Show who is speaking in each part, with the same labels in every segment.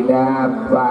Speaker 1: Dapat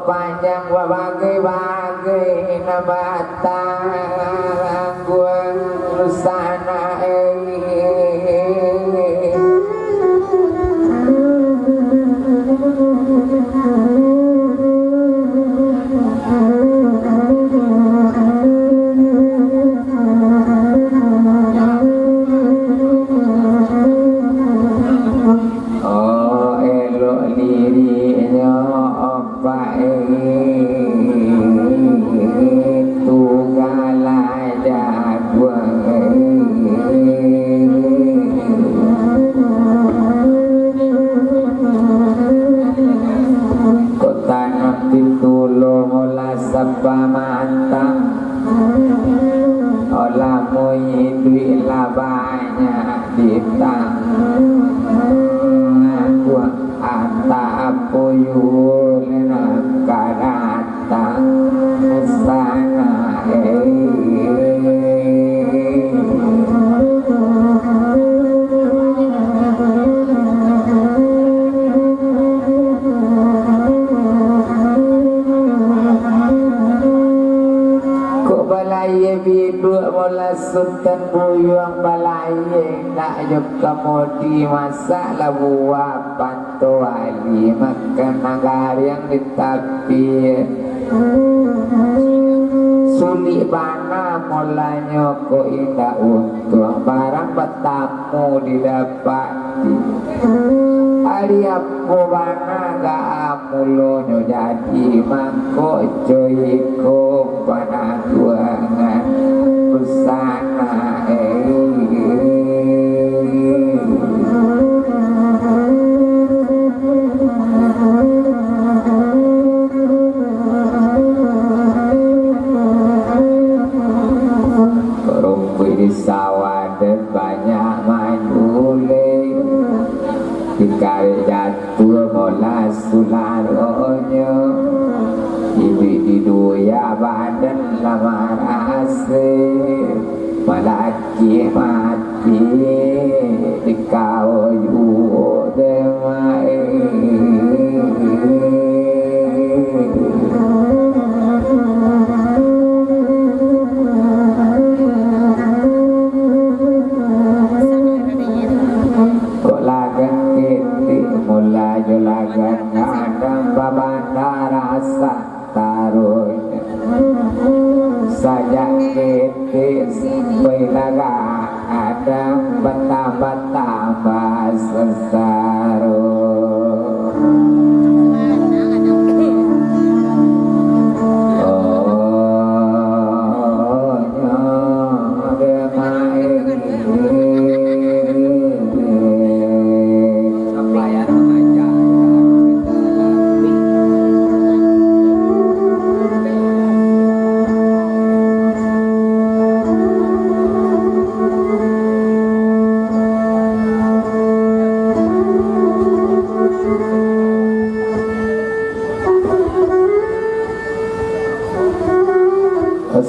Speaker 1: Panjang bagai-bagai nabata gua lusana Sultan buyuang balai nak yuk kemudi masa labuah panto ali makan nagar yang ditapi sulit bana mulanya ko indah untuk barang bertamu didapati hari apa bana ga amulonyo jadi mangko joiko pada tuangan sana rumput di sawah dan banyak majule dikari jatuh mola sularonya di doya badan lamar asih malaki mati di kau yu demai kok lagan kiti mulai julagan ngadang babanda rasa taruh sajak ketis pelaga ada betah-betah sesaru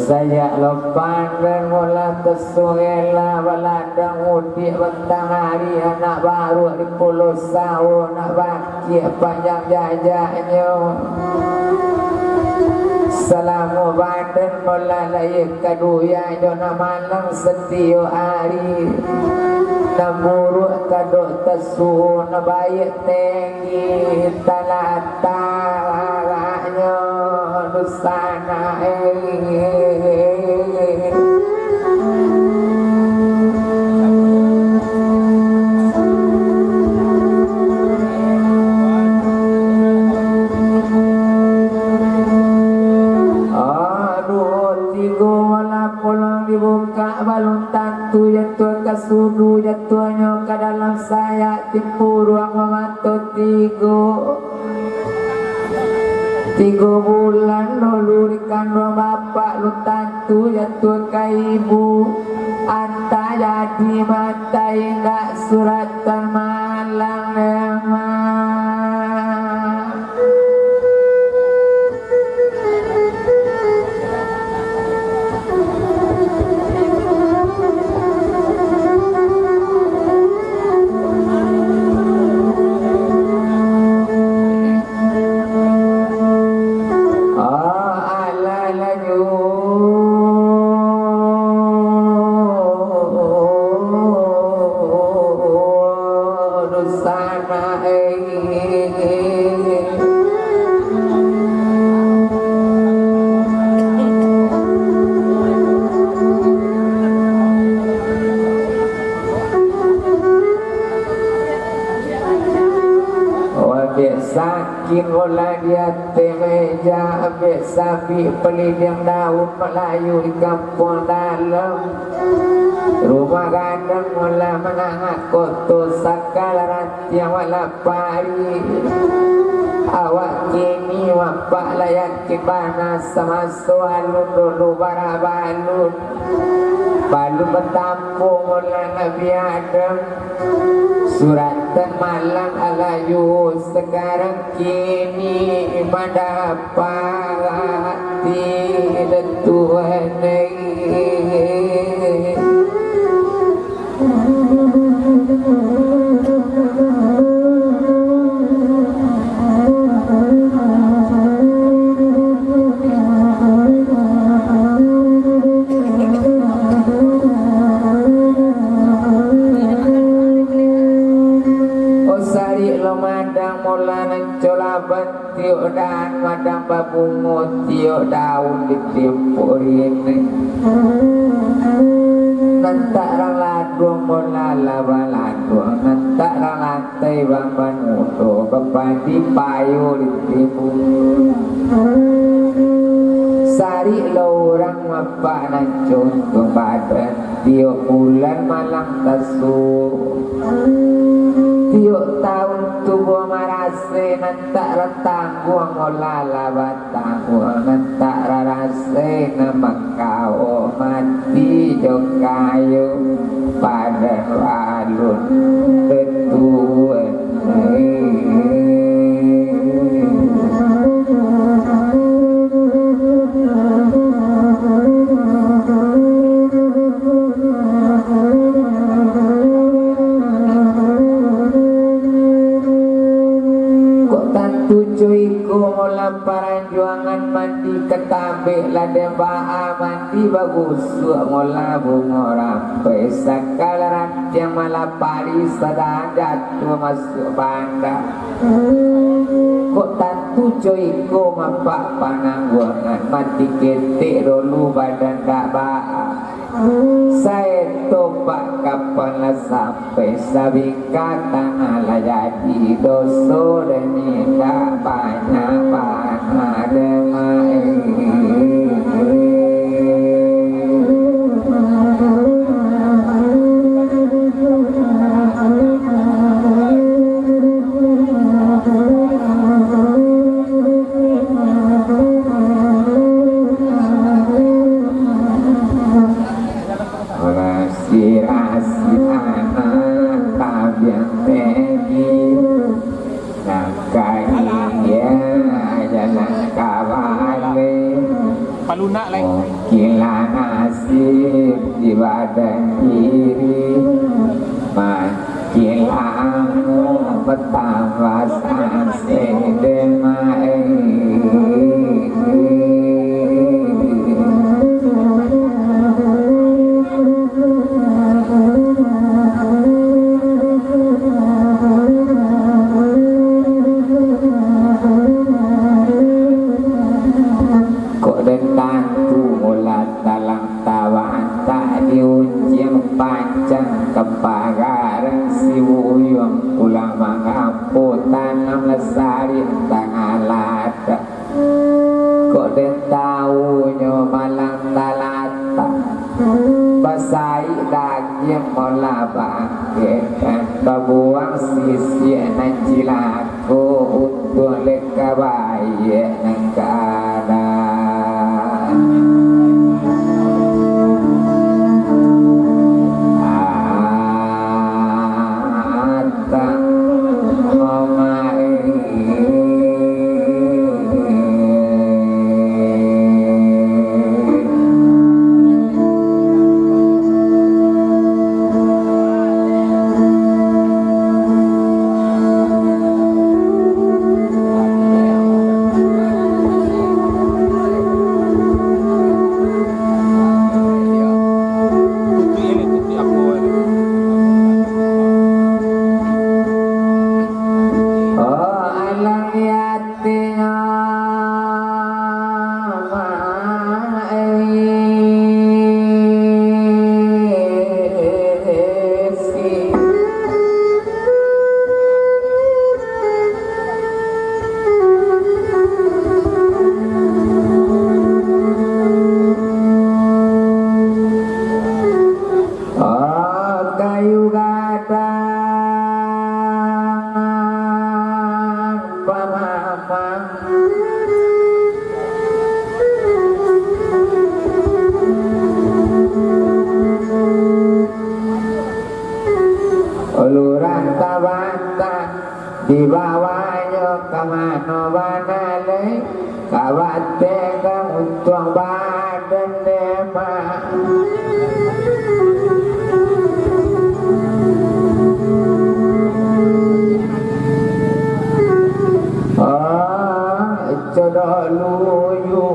Speaker 1: saya lepas dan mula Tesuela Waladang Uti Bentang hari anak baru di Pulau Sawo nak baki panjang jajaknya Salamu badan melalai kaduya Jona malang setio hari Namuruk kaduk tesu Nabayik tinggi Talataranya Nusana dibuka balon tantu jatuh ke sudu jatuhnya ke dalam saya tipu ruang memantau tiga bulan lalu dikandung bapak lu tantu jatuh ke ibu anta jadi mata enggak suratan malang lemah Sakin olah dia temeja Abis sapi pelidang daun Melayu di kampung dalam Rumah gadang olah menangat koto Sakalaran yang wala pari Awak kini wapak layak kibana Sama soalun dulu barabalun Balu bertampung olah Nabi Adam Suratan malang alayu sekarang kini mendapati Tuhan tiok dan madang babungut tiok daun di timpuk ini nantak rang ladung molala baladung nantak rang lantai bamban mudo bepandi payu di timpuk sari lo orang mapak dan contoh badan tiok bulan malang tasu tiok tahun tubuh marase nantak rentang buang olala batang buang nantak rarase nama kau mati jokayu pada walun betuan lamparan juangan mandi ketambe lade baha mandi bagus ngola bungo rampe sakalaran yang malapari sedang jatuh masuk banda kok tantu joiko mapak panangguangan mandi ketik dulu badan tak baha saya topak kapan sampai sabika tanah lah jadi dosa dan tidak banyak ada lunak lain. Kila nasib badan diri makilamu betapa sedemai kok dentang mulat dalam tawaan tak diujian panjang kepagarang si wuyung ulama ngampu tanam lesari tengah lada kok dentau nyomalang talata basai daging mola bangkitkan kebuang sisi nancilaku untuk leka bayi negara uluran tabata di bawahnya kemana mana leh kawate kamuntuang badan nema jodoh luyu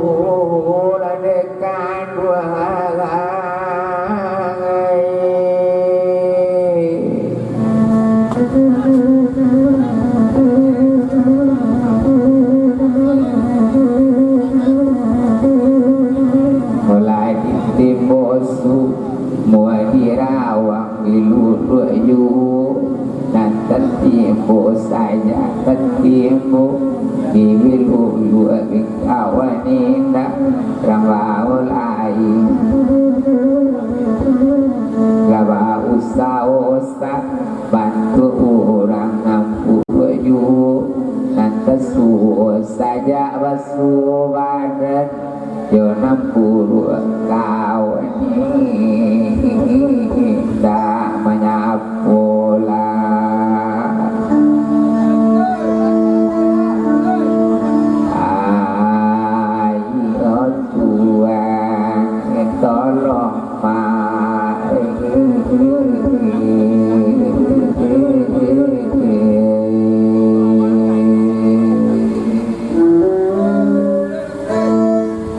Speaker 1: ladekan dua mulai ditibosu mua dirawang diluluyu dan tertipu saja tertipu dibilulu bikawanina rambau lain gaba usa bantu